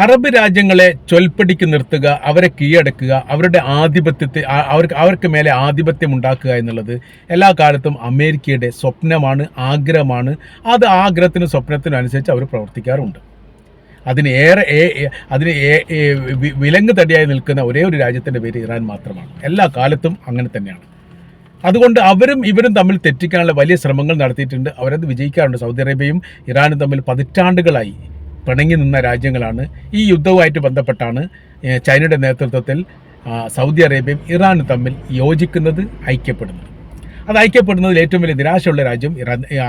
Arab രാജ്യങ്ങളെ ചൊൽപ്പടിക്ക് നിർത്തുക, അവരെ കീഴടക്കുക, അവരുടെ ആധിപത്യത്തെ അവർക്ക് മേലെ ആധിപത്യം ഉണ്ടാക്കുക എന്നുള്ളത് എല്ലാ കാലത്തും അമേരിക്കയുടെ സ്വപ്നമാണ്, ആഗ്രഹമാണ്. അത് ആഗ്രഹത്തിനും സ്വപ്നത്തിനും അനുസരിച്ച് അവർ പ്രവർത്തിക്കാറുണ്ട്. അതിന് വിലങ്ങ് തടിയായി നിൽക്കുന്ന ഒരേ ഒരു രാജ്യത്തിൻ്റെ പേര് ഇറാൻ മാത്രമാണ്. എല്ലാ കാലത്തും അങ്ങനെ തന്നെയാണ്. അതുകൊണ്ട് അവരും ഇവരും തമ്മിൽ തെറ്റിക്കാനുള്ള വലിയ ശ്രമങ്ങൾ നടത്തിയിട്ടുണ്ട്. അവരത് വിജയിക്കാറുണ്ട്. സൗദി അറേബ്യയും ഇറാനും തമ്മിൽ പതിറ്റാണ്ടുകളായി പിണങ്ങി നിന്ന രാജ്യങ്ങളാണ്. ഈ യുദ്ധവുമായിട്ട് ബന്ധപ്പെട്ടാണ് ചൈനയുടെ നേതൃത്വത്തിൽ സൗദി അറേബ്യയും ഇറാനും തമ്മിൽ യോജിക്കുന്നത്, ഐക്യപ്പെടുന്നത്. അത് ഐക്യപ്പെടുന്നതിൽ ഏറ്റവും വലിയ നിരാശയുള്ള രാജ്യം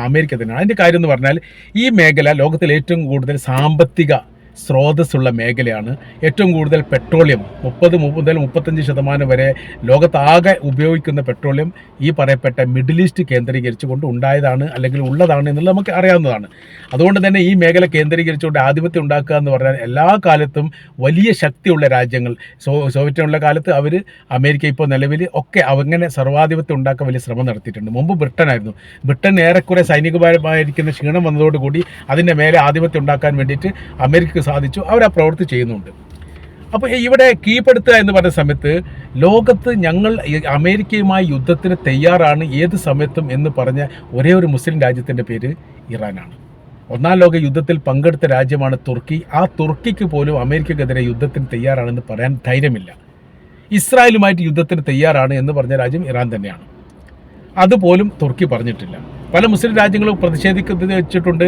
അമേരിക്ക തന്നെയാണ്. അതിൻ്റെ കാര്യം എന്ന് പറഞ്ഞാൽ ഈ മേഖല ലോകത്തിൽ ഏറ്റവും കൂടുതൽ സാമ്പത്തിക സ്രോതസ്സുള്ള മേഖലയാണ്. ഏറ്റവും കൂടുതൽ പെട്രോളിയം 30 മുതൽ 35% വരെ ലോകത്താകെ ഉപയോഗിക്കുന്ന പെട്രോളിയം ഈ പറയപ്പെട്ട മിഡിൽ ഈസ്റ്റ് കേന്ദ്രീകരിച്ചുകൊണ്ട് ഉണ്ടായതാണ്, അല്ലെങ്കിൽ ഉള്ളതാണ് എന്നുള്ളത് നമുക്ക് അറിയാവുന്നതാണ്. അതുകൊണ്ട് തന്നെ ഈ മേഖല കേന്ദ്രീകരിച്ചുകൊണ്ട് ആധിപത്യം ഉണ്ടാക്കുക എന്ന് പറഞ്ഞാൽ എല്ലാ കാലത്തും വലിയ ശക്തിയുള്ള രാജ്യങ്ങൾ, സോവിയറ്റ് യൂണിയനുള്ള കാലത്ത് അവർ, അമേരിക്ക ഇപ്പോൾ നിലവിൽ ഒക്കെ അങ്ങനെ സർവാധിപത്യം ഉണ്ടാക്കാൻ വലിയ ശ്രമം നടത്തിയിട്ടുണ്ട്. മുമ്പ് ബ്രിട്ടനായിരുന്നു. ബ്രിട്ടൻ ഏറെക്കുറെ സൈനികപരമായിരിക്കുന്ന ക്ഷീണം വന്നതോടുകൂടി അതിൻ്റെ മേലെ ആധിപത്യം ഉണ്ടാക്കാൻ വേണ്ടിയിട്ട് അമേരിക്ക സാധിച്ചു. അവർ ആ പ്രവൃത്തി ചെയ്യുന്നുണ്ട്. അപ്പോൾ ഇവിടെ കീഴ്പ്പെടുത്തുക എന്ന് പറഞ്ഞ സമയത്ത് ലോകത്ത് ഞങ്ങൾ അമേരിക്കയുമായി യുദ്ധത്തിന് തയ്യാറാണ് ഏത് സമയത്തും എന്ന് പറഞ്ഞ ഒരേ ഒരു മുസ്ലിം രാജ്യത്തിൻ്റെ പേര് ഇറാനാണ്. ഒന്നാം ലോക യുദ്ധത്തിൽ പങ്കെടുത്ത രാജ്യമാണ് തുർക്കി. ആ തുർക്കിക്ക് പോലും അമേരിക്കക്കെതിരെ യുദ്ധത്തിന് തയ്യാറാണെന്ന് പറയാൻ ധൈര്യമില്ല. ഇസ്രായേലുമായിട്ട് യുദ്ധത്തിന് തയ്യാറാണ് എന്ന് പറഞ്ഞ രാജ്യം ഇറാൻ തന്നെയാണ്. അതുപോലും തുർക്കി പറഞ്ഞിട്ടില്ല. പല മുസ്ലിം രാജ്യങ്ങളും പ്രതിഷേധിക്കുന്നത് വെച്ചിട്ടുണ്ട്.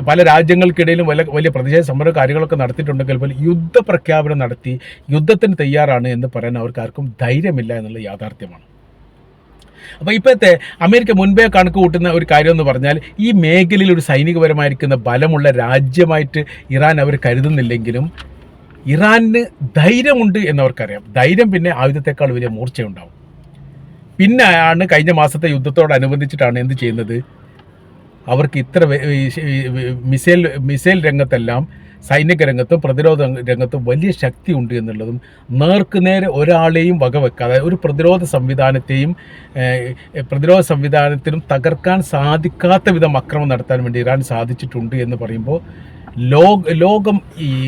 പല രാജ്യങ്ങൾക്കിടയിലും വലിയ പ്രതിഷേധ സമര കാര്യങ്ങളൊക്കെ നടത്തിയിട്ടുണ്ടെങ്കിൽ പോലും യുദ്ധപ്രഖ്യാപനം നടത്തി യുദ്ധത്തിന് തയ്യാറാണ് എന്ന് പറയാൻ അവർക്കാർക്കും ധൈര്യമില്ല എന്നുള്ള യാഥാർത്ഥ്യമാണ്. അപ്പോൾ ഇപ്പോഴത്തെ അമേരിക്ക മുൻപേ കണക്ക് കൂട്ടുന്ന ഒരു കാര്യം എന്ന് പറഞ്ഞാൽ ഈ മേഖലയിൽ ഒരു സൈനികപരമായിരിക്കുന്ന ബലമുള്ള രാജ്യമായിട്ട് ഇറാൻ അവർ കരുതുന്നില്ലെങ്കിലും ഇറാന് ധൈര്യമുണ്ട് എന്നവർക്കറിയാം. ധൈര്യം പിന്നെ ആയുധത്തെക്കാൾ വലിയ മൂർച്ചയുണ്ടാവും. പിന്നെയാണ് കഴിഞ്ഞ മാസത്തെ യുദ്ധത്തോടനുബന്ധിച്ചിട്ടാണ് എന്ത് ചെയ്യുന്നത്, അവർക്ക് ഇത്ര മിസൈൽ രംഗത്തെല്ലാം, സൈനിക രംഗത്തും പ്രതിരോധ രംഗത്തും വലിയ ശക്തി ഉണ്ട് എന്നുള്ളതും, നേർക്കുനേരെ ഒരാളെയും വകവെക്കാതെ ഒരു പ്രതിരോധ സംവിധാനത്തിനും തകർക്കാൻ സാധിക്കാത്ത വിധം ആക്രമണം നടത്താൻ വേണ്ടി ഇറാൻ സാധിച്ചിട്ടുണ്ട് എന്ന് പറയുമ്പോൾ ലോകം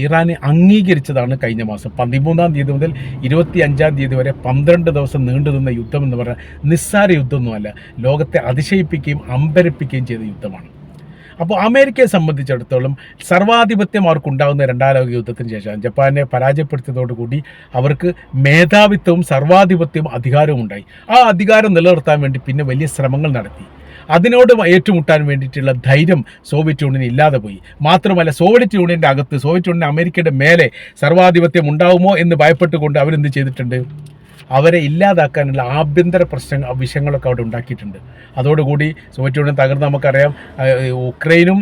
ഇറാനെ അംഗീകരിച്ചതാണ്. കഴിഞ്ഞ മാസം 13-ാം തീയതി മുതൽ 25-ാം തീയതി വരെ 12 ദിവസം നീണ്ടുനിന്ന യുദ്ധം എന്ന് പറഞ്ഞാൽ നിസ്സാര യുദ്ധമൊന്നുമല്ല. ലോകത്തെ അതിശയിപ്പിക്കുകയും അമ്പരപ്പിക്കുകയും ചെയ്ത യുദ്ധമാണ്. അപ്പോൾ അമേരിക്കയെ സംബന്ധിച്ചിടത്തോളം സർവാധിപത്യം അവർക്കുണ്ടാകുന്ന 2ാം ലോക യുദ്ധത്തിന് ശേഷം ജപ്പാനെ പരാജയപ്പെടുത്തിയതോടുകൂടി അവർക്ക് മേധാവിത്വവും സർവാധിപത്യവും അധികാരവും ഉണ്ടായി. ആ അധികാരം നിലനിർത്താൻ വേണ്ടി പിന്നെ വലിയ ശ്രമങ്ങൾ നടത്തി. അതിനോട് ഏറ്റുമുട്ടാൻ വേണ്ടിയിട്ടുള്ള ധൈര്യം സോവിയറ്റ് യൂണിയൻ ഇല്ലാതെ പോയി. മാത്രമല്ല സോവിയറ്റ് യൂണിയൻ്റെ അകത്ത്, സോവിയറ്റ് യൂണിയൻ അമേരിക്കയുടെ മേലെ സർവാധിപത്യം ഉണ്ടാവുമോ എന്ന് ഭയപ്പെട്ടുകൊണ്ട് അവരെന്ത് ചെയ്തിട്ടുണ്ട്, അവരെ ഇല്ലാതാക്കാനുള്ള ആഭ്യന്തര വിഷയങ്ങളൊക്കെ അവിടെ ഉണ്ടാക്കിയിട്ടുണ്ട്. അതോടുകൂടി സോവിയറ്റ് യൂണിയൻ തകർന്ന് നമുക്കറിയാം. ഉക്രൈനും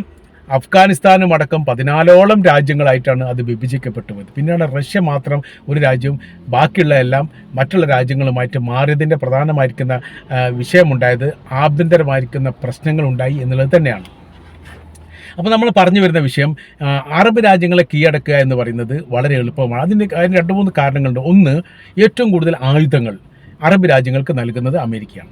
അഫ്ഗാനിസ്ഥാനും അടക്കം 14ഓളം രാജ്യങ്ങളായിട്ടാണ് അത് വിഭജിക്കപ്പെട്ടു പോയത്. പിന്നെയാണ് റഷ്യ മാത്രം ഒരു രാജ്യവും ബാക്കിയുള്ള എല്ലാം മറ്റുള്ള രാജ്യങ്ങളുമായിട്ട് മാറിയതിൻ്റെ പ്രധാനമായിരിക്കുന്ന വിഷയമുണ്ടായത് ആഭ്യന്തരമായിരിക്കുന്ന പ്രശ്നങ്ങളുണ്ടായി എന്നുള്ളത് തന്നെയാണ്. അപ്പോൾ നമ്മൾ പറഞ്ഞു വരുന്ന വിഷയം, അറബ് രാജ്യങ്ങളെ കീഴടക്കുക എന്ന് പറയുന്നത് വളരെ എളുപ്പമാണ്. അതിന് 2-3 കാരണങ്ങളുണ്ട്. ഒന്ന്, ഏറ്റവും കൂടുതൽ ആയുധങ്ങൾ അറബ് രാജ്യങ്ങൾക്ക് നൽകുന്നത് അമേരിക്കയാണ്.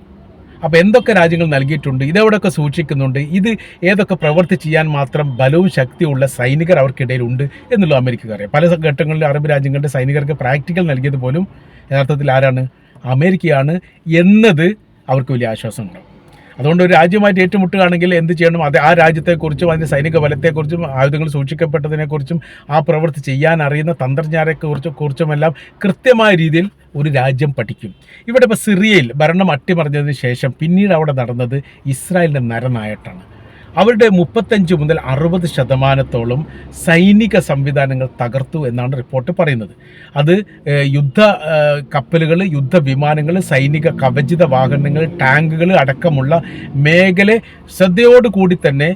അപ്പോൾ എന്തൊക്കെ രാജ്യങ്ങൾ നൽകിയിട്ടുണ്ട്, ഇതെവിടെയൊക്കെ സൂക്ഷിക്കുന്നുണ്ട്, ഇത് ഏതൊക്കെ പ്രവൃത്തി ചെയ്യാൻ മാത്രം ബലവും ശക്തിയുള്ള സൈനികർ അവർക്കിടയിലുണ്ട് എന്നുള്ളത് അമേരിക്കക്ക് അറിയാം. പല ഘട്ടങ്ങളിൽ അറബ് രാജ്യങ്ങളുടെ സൈനികർക്ക് പ്രാക്ടിക്കൽ നൽകിയത് പോലും യഥാർത്ഥത്തിൽ ആരാണ്, അമേരിക്കയാണ് എന്നത് അവർക്ക് വലിയ ആശ്വാസമുണ്ടാകും. അതുകൊണ്ട് ഒരു രാജ്യമായിട്ട് ഏറ്റുമുട്ടുകയാണെങ്കിൽ എന്ത് ചെയ്യണം, അത് ആ രാജ്യത്തെക്കുറിച്ചും അതിൻ്റെ സൈനിക ബലത്തെക്കുറിച്ചും ആയുധങ്ങൾ സൂക്ഷിക്കപ്പെട്ടതിനെക്കുറിച്ചും ആ പ്രവൃത്തി ചെയ്യാൻ അറിയുന്ന തന്ത്രജ്ഞരെക്കുറിച്ചുമെല്ലാം കൃത്യമായ രീതിയിൽ ഒരു രാജ്യം പഠിക്കും. ഇവിടെ ഇപ്പോൾ സിറിയയിൽ ഭരണം അട്ടിമറിഞ്ഞതിന് ശേഷം പിന്നീട് അവിടെ നടന്നത് ഇസ്രായേലിൻ്റെ നരനായിട്ടാണ്. അവരുടെ 35 മുതൽ 60% സൈനിക സംവിധാനങ്ങൾ തകർത്തു എന്നാണ് റിപ്പോർട്ട് പറയുന്നത്. അത് യുദ്ധ കപ്പലുകൾ, യുദ്ധവിമാനങ്ങൾ, സൈനിക കവചിത വാഹനങ്ങൾ, ടാങ്കുകൾ അടക്കമുള്ള മേഖല ശ്രദ്ധയോടുകൂടി തന്നെ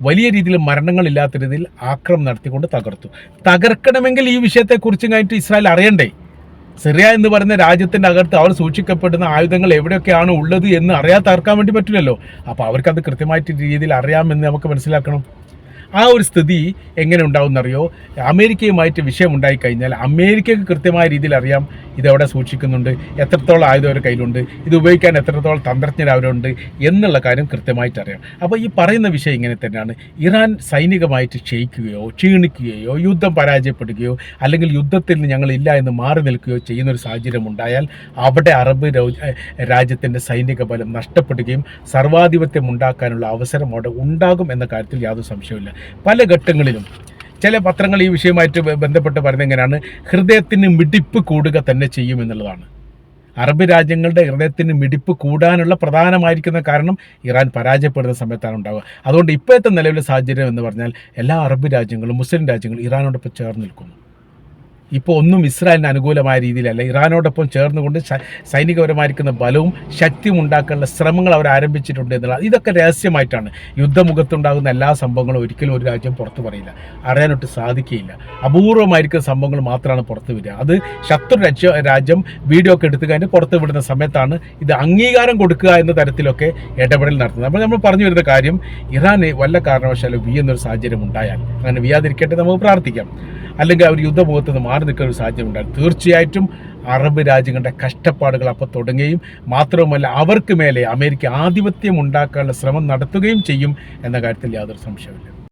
വലിയ രീതിയിൽ മരണങ്ങളില്ലാത്ത രീതിയിൽ ആക്രമണം നടത്തിക്കൊണ്ട് തകർക്കണമെങ്കിൽ ഈ വിഷയത്തെക്കുറിച്ചും കഴിഞ്ഞിട്ട് ഇസ്രായേൽ അറിയണ്ടേ. സിറിയ എന്ന് പറയുന്ന രാജ്യത്തിൻ്റെ അകത്ത് അവർ സൂക്ഷിക്കപ്പെടുന്ന ആയുധങ്ങൾ എവിടെയൊക്കെയാണ് ഉള്ളത് എന്ന് അറിയാത്തർക്കാൻ വേണ്ടി പറ്റില്ലല്ലോ. അപ്പോൾ അവർക്കത് കൃത്യമായിട്ട് രീതിയിൽ അറിയാമെന്ന് നമുക്ക് മനസ്സിലാക്കണം. ആ ഒരു സ്ഥിതി എങ്ങനെ ഉണ്ടാവും എന്നറിയോ, അമേരിക്കയുമായിട്ട് വിഷയം ഉണ്ടായിക്കഴിഞ്ഞാൽ അമേരിക്കയ്ക്ക് കൃത്യമായ രീതിയിൽ അറിയാം ഇതെവിടെ സൂക്ഷിക്കുന്നുണ്ട്, എത്രത്തോളം ആയുധം അവരുടെ കയ്യിലുണ്ട്, ഇത് ഉപയോഗിക്കാൻ എത്രത്തോളം തന്ത്രജ്ഞർ അവരുണ്ട് എന്നുള്ള കാര്യം കൃത്യമായിട്ട് അറിയാം. അപ്പോൾ ഈ പറയുന്ന വിഷയം ഇങ്ങനെ തന്നെയാണ്. ഇറാൻ സൈനികമായിട്ട് ക്ഷയിക്കുകയോ ക്ഷീണിക്കുകയോ യുദ്ധം പരാജയപ്പെടുകയോ അല്ലെങ്കിൽ യുദ്ധത്തിൽ നിന്ന് ഞങ്ങളില്ല എന്ന് മാറി നിൽക്കുകയോ ചെയ്യുന്നൊരു സാഹചര്യം ഉണ്ടായാൽ അവിടെ അറബ് രാജ്യത്തിൻ്റെ സൈനിക ബലം നഷ്ടപ്പെടുകയും സർവാധിപത്യം ഉണ്ടാക്കാനുള്ള അവസരം അവിടെ ഉണ്ടാകും എന്ന കാര്യത്തിൽ യാതൊരു സംശയമില്ല. പല ഘട്ടങ്ങളിലും ചില പത്രങ്ങൾ ഈ വിഷയമായിട്ട് ബന്ധപ്പെട്ട് പറയുന്നത് എങ്ങനെയാണ്, ഹൃദയത്തിന് മിടിപ്പ് കൂടുക തന്നെ ചെയ്യുമെന്നുള്ളതാണ്. അറബ് രാജ്യങ്ങളുടെ ഹൃദയത്തിന് മിടിപ്പ് കൂടാനുള്ള പ്രധാനമായിരിക്കുന്ന കാരണം ഇറാൻ പരാജയപ്പെടുന്ന സമയത്താണ് ഉണ്ടാവുക. അതുകൊണ്ട് ഇപ്പോഴത്തെ നിലവിലെ സാഹചര്യം എന്ന് പറഞ്ഞാൽ എല്ലാ അറബ് രാജ്യങ്ങളും മുസ്ലിം രാജ്യങ്ങളും ഇറാനോടൊപ്പം ചേർന്ന് നിൽക്കുന്നു. ഇപ്പോൾ ഒന്നും ഇസ്രായേലിന് അനുകൂലമായ രീതിയിലല്ല, ഇറാനോടൊപ്പം ചേർന്നുകൊണ്ട് സൈനികപരമായിരിക്കുന്ന ബലവും ശക്തിയും ഉണ്ടാക്കാനുള്ള ശ്രമങ്ങൾ അവർ ആരംഭിച്ചിട്ടുണ്ട് എന്നുള്ളത്. ഇതൊക്കെ രഹസ്യമായിട്ടാണ്. യുദ്ധമുഖത്തുണ്ടാകുന്ന എല്ലാ സംഭവങ്ങളും ഒരിക്കലും ഒരു രാജ്യം പുറത്തു പറയില്ല, അറിയാനൊട്ട് സാധിക്കുകയില്ല. അപൂർവമായിരിക്കുന്ന സംഭവങ്ങൾ മാത്രമാണ് പുറത്തു വരിക. അത് ശത്രു രാജ്യം വീഡിയോ ഒക്കെ എടുത്തു കഴിഞ്ഞ് പുറത്ത് വിടുന്ന സമയത്താണ് ഇത് അംഗീകാരം കൊടുക്കുക എന്ന തരത്തിലൊക്കെ ഇടപെടൽ നടത്തുന്നത്. അപ്പോൾ നമ്മൾ പറഞ്ഞു വരുന്ന കാര്യം, ഇറാന് വല്ല കാരണവശാലും വീഴുന്നൊരു സാഹചര്യം ഉണ്ടായാൽ, അങ്ങനെ വീയാതിരിക്കട്ടെ നമുക്ക് പ്രാർത്ഥിക്കാം, അല്ലെങ്കിൽ അവർ യുദ്ധമുഖത്ത് നിന്ന് മാറി നിൽക്കുന്ന ഒരു സാഹചര്യം ഉണ്ടാകും, തീർച്ചയായിട്ടും അറബ് രാജ്യങ്ങളുടെ കഷ്ടപ്പാടുകൾ അപ്പോൾ തുടങ്ങുകയും മാത്രവുമല്ല അവർക്ക് മേലെ അമേരിക്ക ആധിപത്യം ഉണ്ടാക്കാനുള്ള ശ്രമം നടത്തുകയും ചെയ്യും എന്ന കാര്യത്തിൽ യാതൊരു സംശയമില്ല.